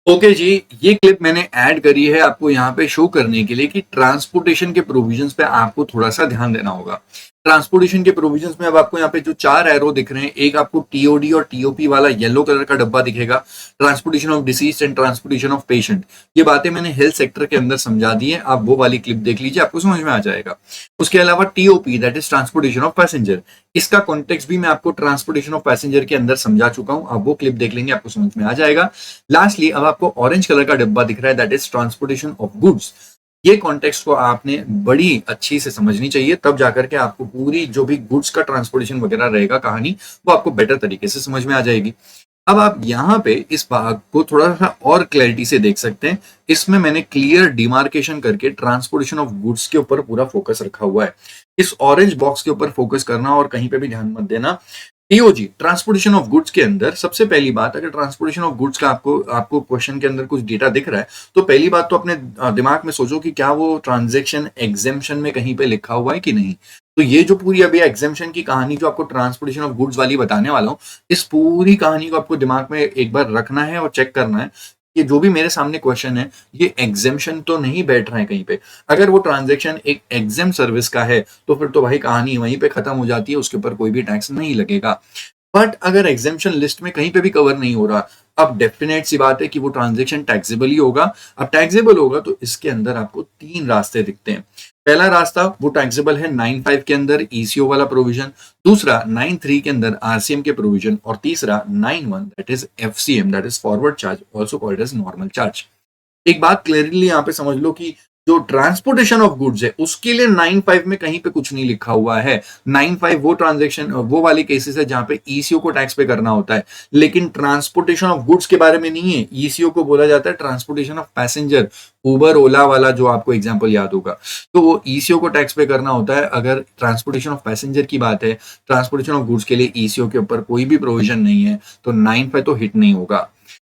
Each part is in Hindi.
ओके जी, ये क्लिप मैंने ऐड करी है आपको यहाँ पे शो करने के लिए कि ट्रांसपोर्टेशन के प्रोविजंस पे आपको थोड़ा सा ध्यान देना होगा। ट्रांसपोर्टेशन के प्रोविजंस में अब आपको यहाँ पे जो 4 एरो दिख रहे हैं, एक आपको टीओडी और टीओपी वाला येलो कलर का डब्बा दिखेगा, transportation of disease and transportation of patient. ये बातें मैंने हेल्थ सेक्टर के अंदर समझा दी है, आप वो वाली क्लिप देख लीजिए, आपको समझ में आ जाएगा। उसके अलावा TOP that is transportation of passenger, इसका कॉन्टेक्स्ट भी मैं आपको ट्रांसपोर्टेशन ऑफ पैसेंजर के अंदर समझा चुका हूं, आप वो क्लिप देख लेंगे, आपको समझ में आ जाएगा। लास्टली अब आपको ऑरेंज कलर का डब्बा दिख रहा है, that is transportation of goods. ये कॉन्टेक्स्ट को आपने बड़ी अच्छी से समझनी चाहिए, तब जाकर के आपको पूरी जो भी गुड्स का ट्रांसपोर्टेशन वगैरह रहेगा कहानी, वो आपको बेटर तरीके से समझ में आ जाएगी। अब आप यहाँ पे इस भाग को थोड़ा सा और क्लैरिटी से देख सकते हैं। इसमें मैंने क्लियर डिमार्केशन करके ट्रांसपोर्टेशन ऑफ गुड्स के ऊपर पूरा फोकस रखा हुआ है। इस ऑरेंज बॉक्स के ऊपर फोकस करना और कहीं पे भी ध्यान मत देना। टीओजी ट्रांसपोर्टेशन ऑफ गुड्स के अंदर सबसे पहली बात, अगर ट्रांसपोर्टेशन ऑफ गुड्स का आपको क्वेश्चन के अंदर कुछ डेटा दिख रहा है, तो पहली बात तो अपने दिमाग में सोचो कि क्या वो ट्रांजैक्शन एग्जेम्पशन में कहीं पे लिखा हुआ है कि नहीं। तो ये जो पूरी अभी एग्जेम्पशन की कहानी जो आपको ट्रांसपोर्टेशन ऑफ गुड्स वाली बताने वाला हूँ, इस पूरी कहानी को आपको दिमाग में एक बार रखना है और चेक करना है कि जो भी मेरे सामने क्वेश्चन है, ये एग्जेम्पशन तो नहीं बैठ रहा है कहीं पे। अगर वो ट्रांजैक्शन एक एग्जेम सर्विस का है, तो फिर तो भाई कहानी वहीं पे खत्म हो जाती है, उसके ऊपर कोई भी टैक्स नहीं लगेगा। बट अगर एग्जेम्पशन लिस्ट में कहीं पे भी कवर नहीं हो रहा, अब डेफिनेट सी बात है कि वो ट्रांजैक्शन टैक्सेबल ही होगा। अब टैक्सेबल होगा तो इसके अंदर आपको 3 रास्ते दिखते हैं। पहला रास्ता वो टैक्सेबल है 9(5) के अंदर ईसीओ वाला प्रोविजन, दूसरा 9(3) के अंदर आरसीएम के प्रोविजन, और तीसरा 9(1) that is FCM that is forward charge, also called as normal charge. एक बात क्लियरली यहाँ पे समझ लो कि जो ट्रांसपोर्टेशन ऑफ गुड्स है उसके लिए 9(5) में कहीं पे कुछ नहीं लिखा हुआ है। 9(5) वो ट्रांजैक्शन वो वाले केसेस है जहां पे ईसीओ को टैक्स पे करना होता है, लेकिन ट्रांसपोर्टेशन ऑफ गुड्स के बारे में नहीं है। ईसीओ को बोला जाता है ट्रांसपोर्टेशन ऑफ पैसेंजर, उबर ओला वाला जो आपको एग्जांपल याद होगा, तो वो ईसीओ को टैक्स पे करना होता है। अगर ट्रांसपोर्टेशन ऑफ पैसेंजर की बात है, ट्रांसपोर्टेशन ऑफ गुड्स के लिए ईसीओ के ऊपर कोई भी प्रोविजन नहीं है, तो 9(5) तो हिट नहीं होगा।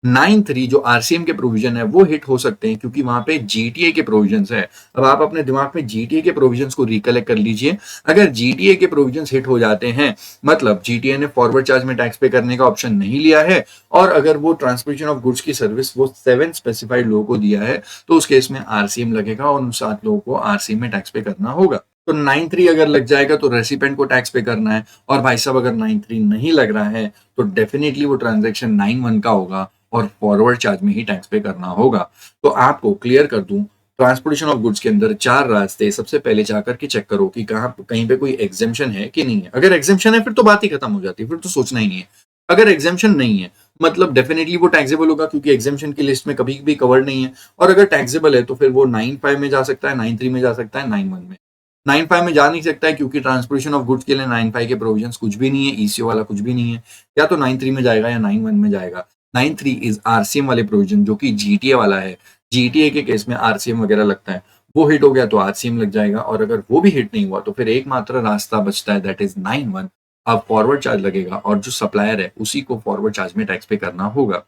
9(3) जो आरसीएम के प्रोविजन है वो हिट हो सकते हैं, क्योंकि वहां पे जीटीए के प्रोविजंस है। अब आप अपने दिमाग में जीटीए के प्रोविजंस को रिकलेक्ट कर लीजिए। अगर जीटीए के प्रोविजंस हिट हो जाते हैं, मतलब जीटीए ने फॉरवर्ड चार्ज में टैक्स पे करने का ऑप्शन नहीं लिया है, और अगर वो ट्रांसपोर्टेशन ऑफ गुड्स की सर्विस वो 7 स्पेसिफाइड लोगों को दिया है, तो उस केस में आरसीएम लगेगा और उन 7 लोगों को आरसीएम में टैक्स पे करना होगा। तो 9(3) अगर लग जाएगा तो रेसिपेंट को टैक्स पे करना है, और भाई साहब अगर 9(3) नहीं लग रहा है तो डेफिनेटली वो ट्रांजैक्शन 9(1) का होगा और फॉरवर्ड चार्ज में ही टैक्स पे करना होगा। तो आपको क्लियर कर दूं, ट्रांसपोर्टेशन ऑफ गुड्स के अंदर 4 रास्ते। सबसे पहले जाकर के चेक करो कि कहीं पे कोई एग्जेम्पशन है कि नहीं है। अगर एग्जेम्पशन है फिर तो बात ही खत्म हो जाती है, फिर तो सोचना ही नहीं है। अगर एग्जेम्पशन नहीं है, मतलब डेफिनेटली वो टैक्सेबल होगा, क्योंकि एग्जेम्पशन की लिस्ट में कभी भी कवर्ड नहीं है। और अगर टैक्सेबल है तो फिर वो 9(5) में जा सकता है, 9(3) में जा सकता है, 9(1) में। 9(5) में जा नहीं सकता है क्योंकि ट्रांसपोर्टेशन ऑफ गुड्स के लिए 9(5) के प्रोविजंस कुछ भी नहीं है, ईसीओ वाला कुछ भी नहीं है। या तो 9(3) में जाएगा या 9(1) में जाएगा। 9(3) इज आरसीएम वाले प्रोविजन जो कि जीटीए वाला है। जीटीए के केस में आरसीएम वगैरह लगता है, वो हिट हो गया तो आरसीएम लग जाएगा, और अगर वो भी हिट नहीं हुआ तो फिर एकमात्र रास्ता बचता है, दैट इज 9(1). अब फॉरवर्ड चार्ज लगेगा और जो सप्लायर है उसी को फॉरवर्ड चार्ज में टैक्स पे करना होगा।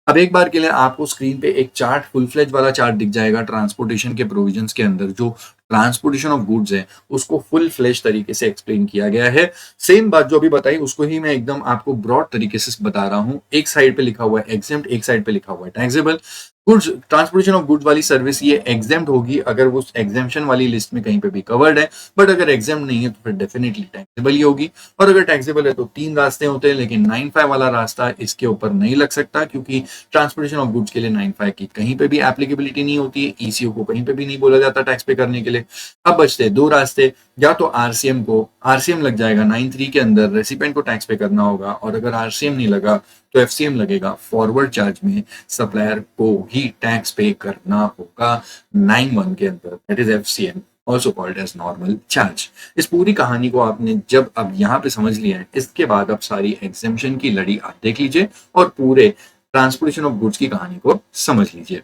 अब एक बार के लिए आपको स्क्रीन पे एक चार्ट, फुल फ्लेज वाला चार्ट दिख जाएगा ट्रांसपोर्टेशन के प्रोविजंस के अंदर। जो ट्रांसपोर्टेशन ऑफ गुड्स है उसको फुल फ्लेज तरीके से एक्सप्लेन किया गया है। सेम बात जो अभी बताई उसको ही मैं एकदम आपको ब्रॉड तरीके से बता रहा हूं। एक साइड पे लिखा हुआ है एग्जेम्प्ट, एक साइड पे लिखा हुआ है taxable. Goods transportation of goods वाली सर्विस ये एग्जेम्प्ट होगी अगर वो एग्जेम्पशन वाली लिस्ट में कहीं पे भी कवर्ड है, बट अगर एग्जेम्प्ट नहीं है तो फिर डेफिनेटली टैक्सेबल ही होगी। और अगर टैक्सेबल है तो 3 रास्ते होते हैं, लेकिन 9(5) वाला रास्ता इसके ऊपर नहीं लग सकता, क्योंकि ट्रांसपोर्टेशन ऑफ गुड्स के लिए 9(5) की कहीं पे भी एप्लीकेबिलिटी नहीं होती है, ईसीओ को कहीं पे भी नहीं बोला जाता टैक्स पे करने के लिए। अब बचते 2 रास्ते, या तो आरसीएम लग जाएगा 9(3) के अंदर, रेसिपेंट को टैक्स पे करना होगा, और अगर आरसीएम नहीं लगा तो एफसीएम लगेगा, फॉरवर्ड चार्ज में सप्लायर को ही टैक्स पे करना होगा 9(1) के अंदर, that is FCM, also called as normal charge. इस पूरी कहानी को आपने जब अब यहाँ पे समझ लिया है, इसके बाद आप सारी एग्जेम्पशन की लड़ी आप देख लीजिए और पूरे ट्रांसपोर्टेशन ऑफ गुड्स की कहानी को समझ लीजिए।